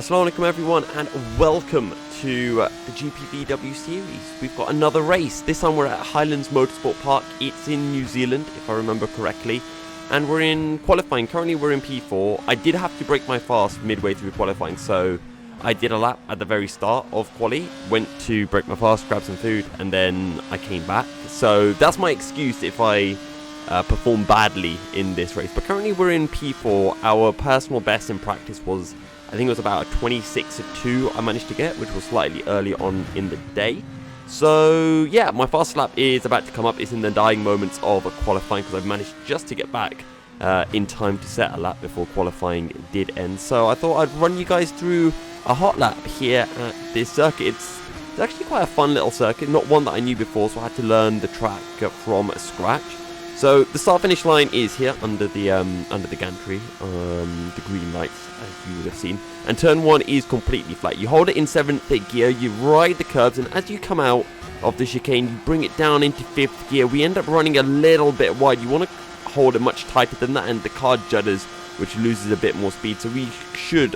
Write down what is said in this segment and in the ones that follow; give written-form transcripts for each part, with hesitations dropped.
Assalamu'Alaikum everyone, and welcome to the GPVWC series. We've got another race. This time we're at Highlands Motorsport Park. It's in New Zealand, if I remember correctly. And we're in qualifying. Currently we're in P4. I did have to break my fast midway through qualifying, so I did a lap at the very start of quali. Went to break my fast, grab some food, and then I came back. So that's my excuse if I perform badly in this race. But currently we're in P4. Our personal best in practice was, I think it was about a 26.2 I managed to get, which was slightly early on in the day. So yeah, my fast lap is about to come up. It's in the dying moments of qualifying because I've managed just to get back in time to set a lap before qualifying did end. So I thought I'd run you guys through a hot lap here at this circuit. It's actually quite a fun little circuit, not one that I knew before, so I had to learn the track from scratch. So the start finish line is here under the gantry, the green lights as you would have seen, and turn 1 is completely flat. You hold it in 7th gear, you ride the curbs, and as you come out of the chicane you bring it down into 5th gear. We end up running a little bit wide. You want to hold it much tighter than that, and the car judders, which loses a bit more speed, so we should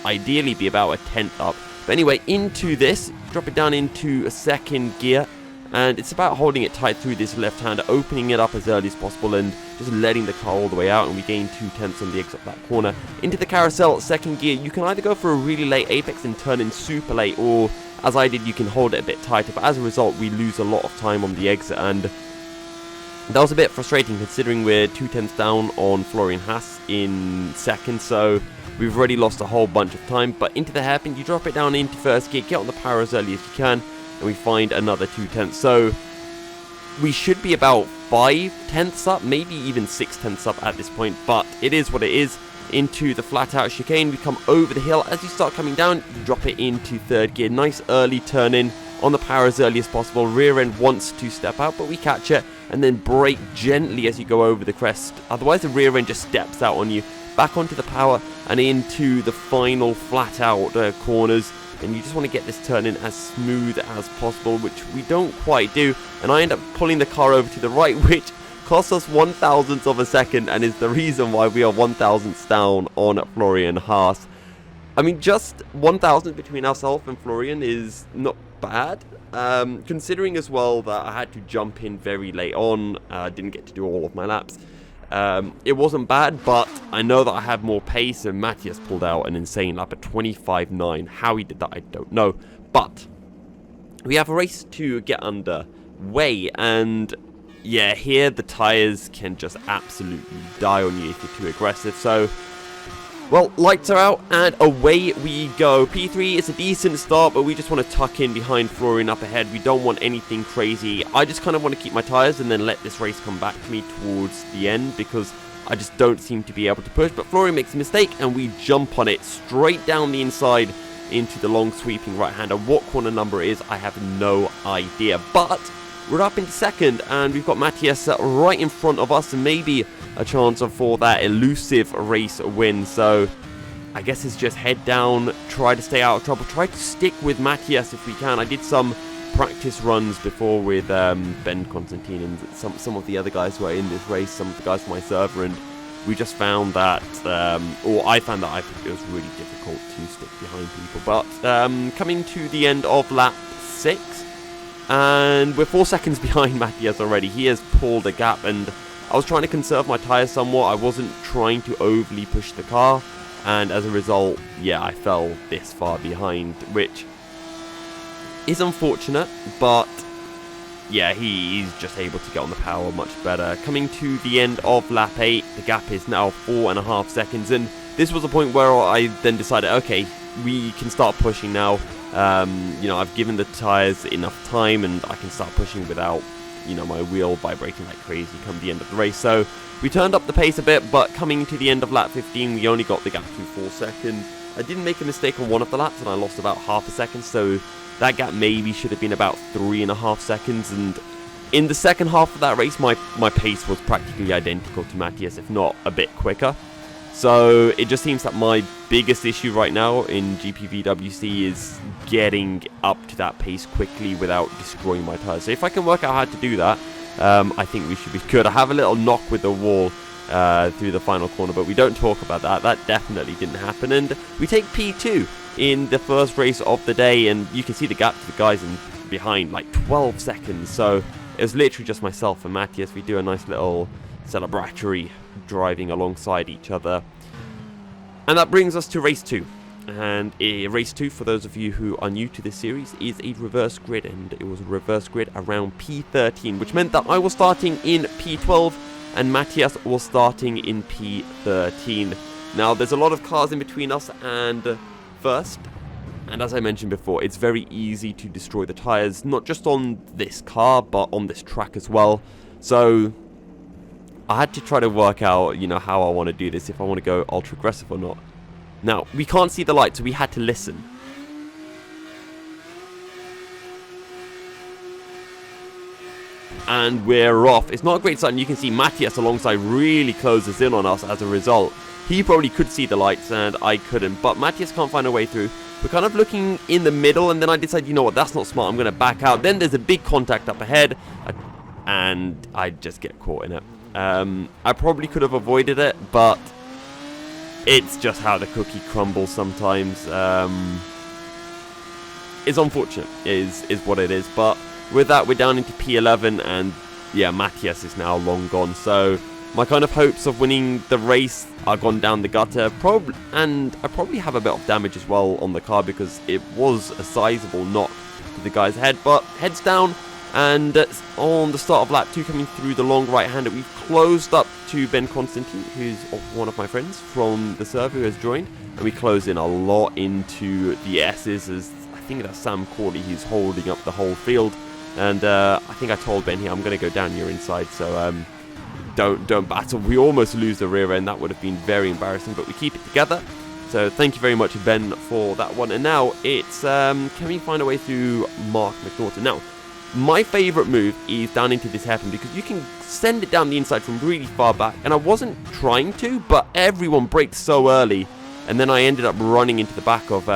ideally be about a 10th up. But anyway, into this, drop it down into a 2nd gear. And it's about holding it tight through this left hand, opening it up as early as possible and just letting the car all the way out, and we gain 2/10 on the exit of that corner. Into the carousel, 2nd gear, you can either go for a really late apex and turn in super late, or as I did, you can hold it a bit tighter, but as a result we lose a lot of time on the exit, and that was a bit frustrating considering we're 2/10 down on Florian Haas in 2nd, so we've already lost a whole bunch of time. But into the hairpin, you drop it down into 1st gear, get on the power as early as you can, and we find another 2/10. So we should be about 5/10 up, maybe even 6/10 up at this point, but it is what it is. Into the flat out chicane, we come over the hill. As you start coming down, you drop it into 3rd gear. Nice early turn in on the power as early as possible. Rear end wants to step out, but we catch it and then brake gently as you go over the crest. Otherwise the rear end just steps out on you. Back onto the power and into the final flat out corners. And you just want to get this turn in as smooth as possible, which we don't quite do, and I end up pulling the car over to the right, which costs us 1/1000th of a second and is the reason why we are 1/1000th down on Florian Haas. I mean, just 1/1000th between ourselves and Florian is not bad, considering as well that I had to jump in very late on. Didn't get to do all of my laps. It wasn't bad, but I know that I have more pace, and Matthias pulled out an insane lap at 25.9. How he did that, I don't know. But we have a race to get underway, and yeah, here the tyres can just absolutely die on you if you're too aggressive. So, well, lights are out, and away we go. P3 is a decent start, but we just want to tuck in behind Florian up ahead. We don't want anything crazy. I just kind of want to keep my tyres and then let this race come back to me towards the end, because I just don't seem to be able to push. But Florian makes a mistake, and we jump on it straight down the inside into the long sweeping right-hander. What corner number it is, I have no idea. But we're up into 2nd, and we've got Matthias right in front of us, and maybe a chance for that elusive race win. So I guess it's just head down, try to stay out of trouble, try to stick with Matthias if we can. I did some practice runs before with Ben Constantine and some of the other guys who are in this race, some of the guys from my server, and we just found that, or I found that it was really difficult to stick behind people. But coming to the end of lap 6, and we're 4 seconds behind Matthias already. He has pulled a gap, and I was trying to conserve my tyres somewhat. I wasn't trying to overly push the car, and as a result, yeah, I fell this far behind, which is unfortunate, but yeah, he's just able to get on the power much better. Coming to the end of lap 8, the gap is now 4.5 seconds, and this was a point where I then decided, okay, we can start pushing now. You know, I've given the tyres enough time, and I can start pushing without, you know, my wheel vibrating like crazy come the end of the race. So we turned up the pace a bit, but coming to the end of lap 15, we only got the gap to 4 seconds. I didn't make a mistake on one of the laps, and I lost about half a second, so that gap maybe should have been about 3.5 seconds. And in the second half of that race, my pace was practically identical to Matthias, if not a bit quicker. So it just seems that my biggest issue right now in GPVWC is getting up to that pace quickly without destroying my tyres. So if I can work out how to do that, I think we should be good. I have a little knock with the wall through the final corner, but we don't talk about that. That definitely didn't happen, and we take P2 in the first race of the day, and you can see the gap to the guys in behind, like 12 seconds, so it was literally just myself and Matthias. We do a nice little celebratory driving alongside each other, and that brings us to race 2. And race 2, for those of you who are new to this series, is a reverse grid, and it was a reverse grid around P13, which meant that I was starting in P12 and Matthias was starting in P13. Now, there's a lot of cars in between us and first, and as I mentioned before, it's very easy to destroy the tyres, not just on this car, but on this track as well. So I had to try to work out, you know, how I want to do this, if I want to go ultra aggressive or not. Now, we can't see the light, so we had to listen. And we're off. It's not a great sign. You can see Matthias alongside really closes in on us as a result. He probably could see the lights and I couldn't, but Matthias can't find a way through. We're kind of looking in the middle, and then I decided, you know what, that's not smart. I'm going to back out. Then there's a big contact up ahead, and I just get caught in it. I probably could have avoided it, but it's just how the cookie crumbles sometimes. It's unfortunate, is what it is. But with that, we're down into P11, and yeah, Matthias is now long gone. So my kind of hopes of winning the race are gone down the gutter. And I probably have a bit of damage as well on the car, because it was a sizable knock to the guy's head. But heads down, and on the start of lap 2, coming through the long right-hander, we've closed up to Ben Constantine, who's one of my friends from the server who has joined, and we close in a lot into the S's, as I think that's Sam Corley who's holding up the whole field. And I think I told Ben here, I'm going to go down your inside, so don't battle. We almost lose the rear end. That would have been very embarrassing, but we keep it together. So thank you very much, Ben, for that one. And now it's can we find a way through Mark McNaughton? Now, my favourite move is down into this hairpin, because you can send it down the inside from really far back, and I wasn't trying to, but everyone braked so early, and then I ended up running into the back of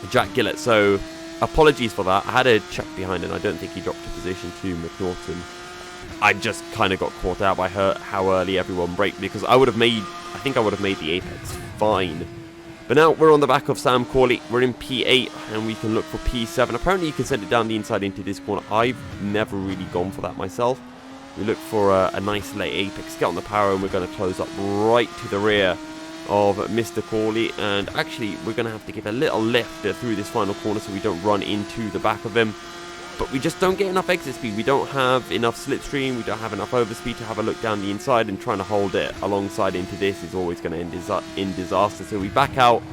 Jack Gillett, so apologies for that. I had a check behind, and I don't think he dropped a position to McNaughton. I just kind of got caught out by how early everyone braked, because I think I would have made the apex fine. But now we're on the back of Sam Corley. We're in P8, and we can look for P7. Apparently you can send it down the inside into this corner. I've never really gone for that myself. We look for a nice late apex, get on the power, and we're going to close up right to the rear of Mr. Corley. And actually, we're going to have to give a little lift through this final corner so we don't run into the back of him. But we just don't get enough exit speed. We don't have enough slipstream. We don't have enough overspeed to have a look down the inside, and trying to hold it alongside into this is always going to end in disaster. So we back out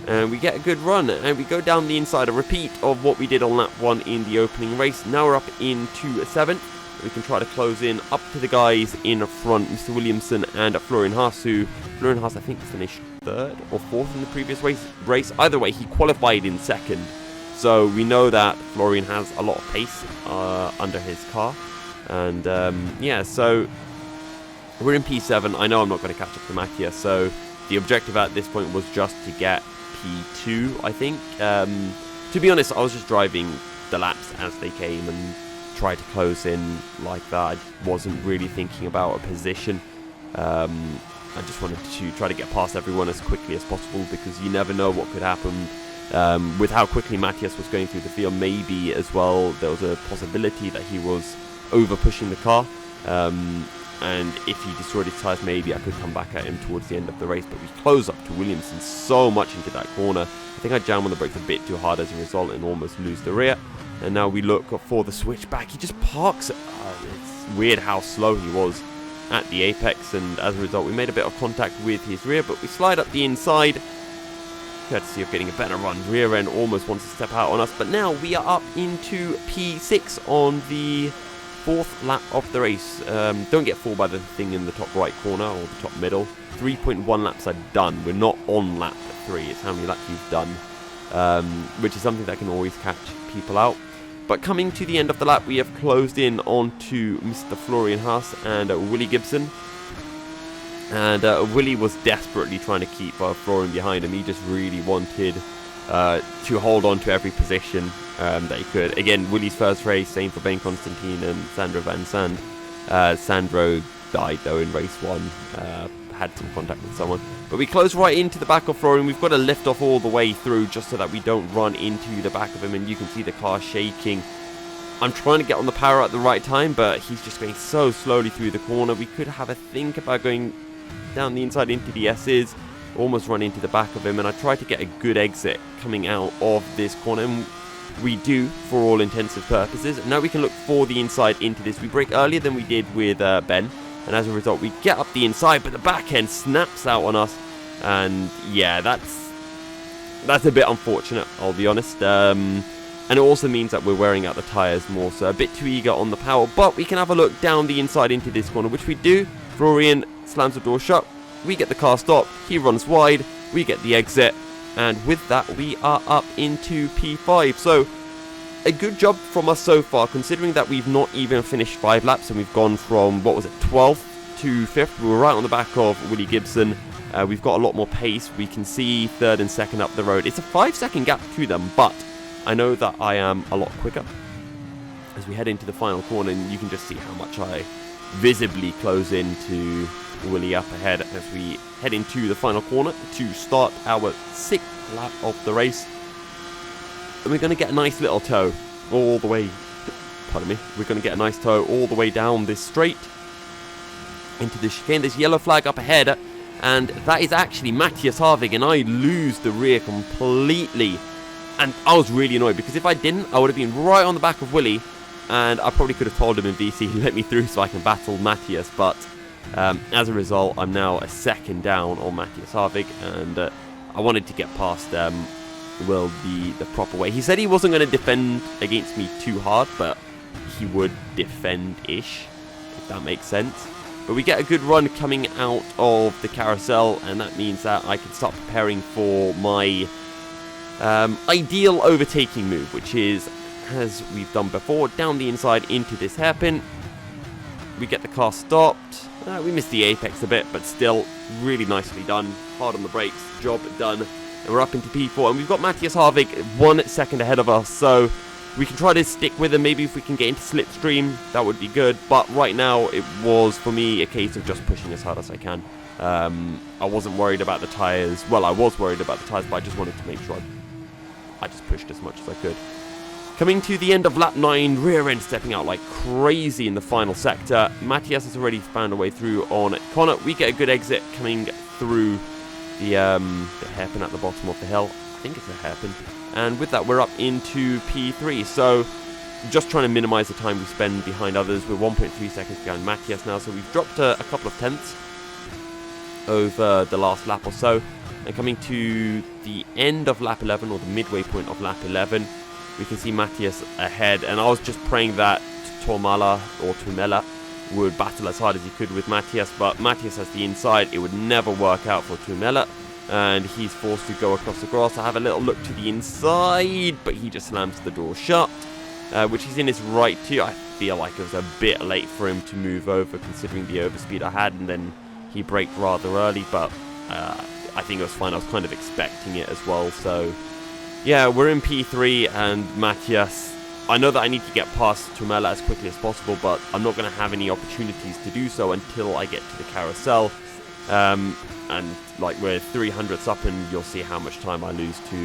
and we get a good run, and we go down the inside, a repeat of what we did on lap 1 in the opening race. Now we're up into 7th. We can try to close in up to the guys in front, Mr. Williamson and Florian Haas, who Florian Haas I think finished 3rd or 4th in the previous race. Either way, he qualified in 2nd. So we know that Florian has a lot of pace under his car. And yeah, so we're in P7. I know I'm not going to catch up to Matthias, so the objective at this point was just to get P2, I think. To be honest, I was just driving the laps as they came and tried to close in like that. I wasn't really thinking about a position. I just wanted to try to get past everyone as quickly as possible, because you never know what could happen. With how quickly Matthias was going through the field, maybe as well there was a possibility that he was over pushing the car, and if he destroyed his tyres, maybe I could come back at him towards the end of the race. But we close up to Williamson so much into that corner. I think I jam on the brakes a bit too hard as a result and almost lose the rear. And now we look for the switchback. He just parks. It's weird how slow he was at the apex, and as a result we made a bit of contact with his rear, but we slide up the inside, courtesy of getting a better run. Rear end almost wants to step out on us, but now we are up into P6 on the 4th lap of the race. Don't get fooled by the thing in the top right corner or the top middle. 3.1 laps are done. We're not on lap 3. It's how many laps you've done, which is something that can always catch people out. But coming to the end of the lap, we have closed in onto Mr. Florian Haas and Willie Gibson. And Willie was desperately trying to keep Florian behind him. He just really wanted to hold on to every position that he could. Again, Willie's first race, same for Ben Constantine and Sandro Van Sand. Sandro died though in race 1. Had some contact with someone. But we close right into the back of Florian. We've got to lift off all the way through just so that we don't run into the back of him. And you can see the car shaking. I'm trying to get on the power at the right time, but he's just going so slowly through the corner. We could have a think about going down the inside into the S's. Almost run into the back of him. And I try to get a good exit coming out of this corner. And we do, for all intensive purposes. Now we can look for the inside into this. We brake earlier than we did with Ben. And as a result, we get up the inside, but the back end snaps out on us. And yeah, that's a bit unfortunate, I'll be honest. And it also means that we're wearing out the tyres more, so a bit too eager on the power. But we can have a look down the inside into this corner, which we do. Florian slams the door shut. We get the car stopped. He runs wide. We get the exit. And with that, we are up into P5. So a good job from us so far, considering that we've not even finished 5 laps and we've gone from, 12th to 5th. We were right on the back of Willie Gibson. We've got a lot more pace. We can see 3rd and 2nd up the road. It's a 5-second gap to them, but I know that I am a lot quicker as we head into the final corner, and you can just see how much I visibly close into Willie up ahead as we head into the final corner to start our 6th lap of the race. And we're going to get a nice little tow all the way, pardon me, we're going to get a nice tow all the way down this straight into the chicane. There's yellow flag up ahead, and that is actually Matthias Harvig, and I lose the rear completely. And I was really annoyed, because if I didn't, I would have been right on the back of Willie, and I probably could have told him in VC, let me through so I can battle Matthias, but as a result, I'm now a 2nd down on Matthias Harvig, and I wanted to get past Will the proper way. He said he wasn't going to defend against me too hard, but he would defend-ish, if that makes sense. But we get a good run coming out of the carousel, and that means that I can start preparing for my ideal overtaking move, which is, as we've done before, down the inside into this hairpin. We get the car stopped. We missed the apex a bit, but still really nicely done. Hard on the brakes, job done. And we're up into P4, and we've got Matthias Harvig 1 second ahead of us, so we can try to stick with him. Maybe if we can get into slipstream, that would be good. But right now, it was, for me, a case of just pushing as hard as I can. I wasn't worried about the tyres. Well, I was worried about the tyres, but I just wanted to make sure I just pushed as much as I could. Coming to the end of lap 9, rear end stepping out like crazy in the final sector. Matthias has already found a way through on Connor. We get a good exit coming through the hairpin at the bottom of the hill. I think it's a hairpin. And with that, we're up into P3. So just trying to minimize the time we spend behind others. We're 1.3 seconds behind Matthias now, so we've dropped a couple of tenths over the last lap or so. And coming to the end of lap 11, or the midway point of lap 11, we can see Matthias ahead. And I was just praying that Tumela would battle as hard as he could with Matthias, but Matthias has the inside. It would never work out for Tumela, and he's forced to go across the grass. I have a little look to the inside, but he just slams the door shut, which he's in his right to. I feel like it was a bit late for him to move over, considering the overspeed I had, and then he braked rather early, but I think it was fine. I was kind of expecting it as well. So yeah, we're in P3, and Matthias, I know that I need to get past Tumela as quickly as possible, but I'm not going to have any opportunities to do so until I get to the carousel. And like we're 300ths up, and you'll see how much time I lose to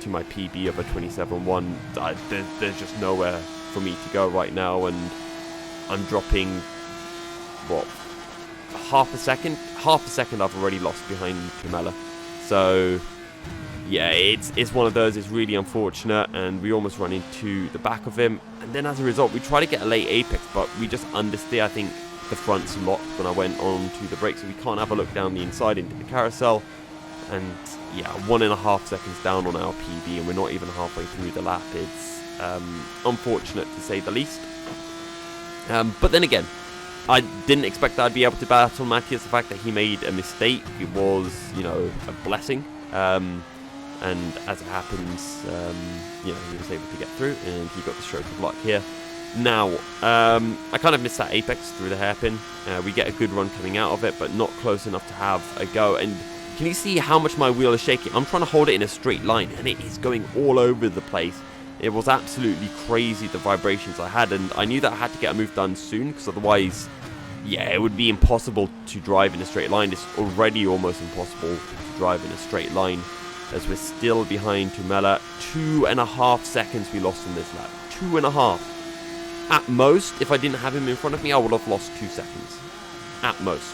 my PB of a 27.1. There's just nowhere for me to go right now, and I'm dropping, what, half a second I've already lost behind Tumela. So yeah, it's one of those. It's really unfortunate, and we almost run into the back of him, and then as a result we try to get a late apex, but we just understeer. I think the front's locked when I went on to the brake, so we can't have a look down the inside into the carousel. And yeah, 1.5 seconds down on our PB, and we're not even halfway through the lap. It's unfortunate to say the least. But then again, I didn't expect that I'd be able to battle Matthias. The fact that he made a mistake, it was, a blessing. And as it happens, he was able to get through, and he got the stroke of luck here. Now, I kind of missed that apex through the hairpin. We get a good run coming out of it, but not close enough to have a go. And can you see how much my wheel is shaking? I'm trying to hold it in a straight line, and it is going all over the place. It was absolutely crazy, the vibrations I had, and I knew that I had to get a move done soon, because otherwise yeah, it would be impossible to drive in a straight line. It's already almost impossible to drive in a straight line, as we're still behind Tumela. 2.5 seconds we lost in this lap. 2.5. At most, if I didn't have him in front of me, I would have lost 2 seconds. At most.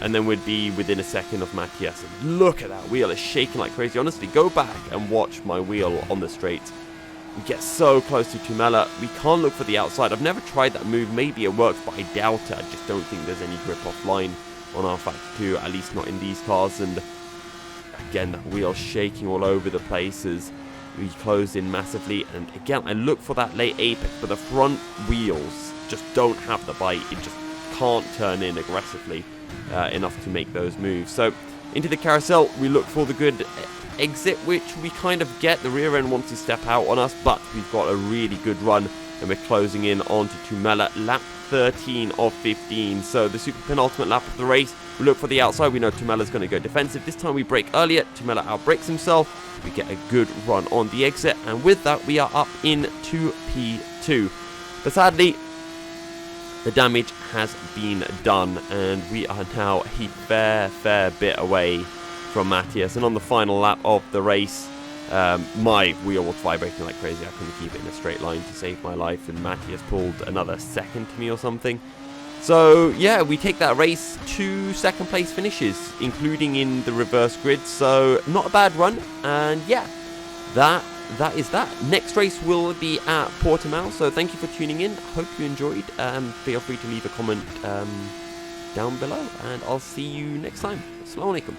And then we'd be within a second of Matthias. And look at that wheel, it's shaking like crazy. Honestly, go back and watch my wheel on the straights. We get so close to Tumela, we can't look for the outside. I've never tried that move, maybe it works, but I doubt it. I just don't think there's any grip offline on our Factor 2, at least not in these cars. And again, that wheel shaking all over the place as we close in massively. And again, I look for that late apex, but the front wheels just don't have the bite. It just can't turn in aggressively enough to make those moves. So into the carousel, we look for the good exit, which we kind of get. The rear end wants to step out on us, but we've got a really good run, and we're closing in onto Tumela, lap 13 of 15. So the super penultimate lap of the race, we look for the outside. We know Tumela's going to go defensive. This time we brake earlier. Tumela outbrakes himself. We get a good run on the exit, and with that we are up into P2. But sadly, the damage has been done, and we are now a fair bit away from Matthias. And on the final lap of the race, my wheel was vibrating like crazy. I couldn't keep it in a straight line to save my life, and Matthias pulled another second to me or something. So yeah, we take that race to second place finishes, including in the reverse grid. So not a bad run, and yeah, that is that. Next race will be at Portimao, so thank you for tuning in. Hope you enjoyed. Feel free to leave a comment down below, and I'll see you next time. Assalamu'Alaikum.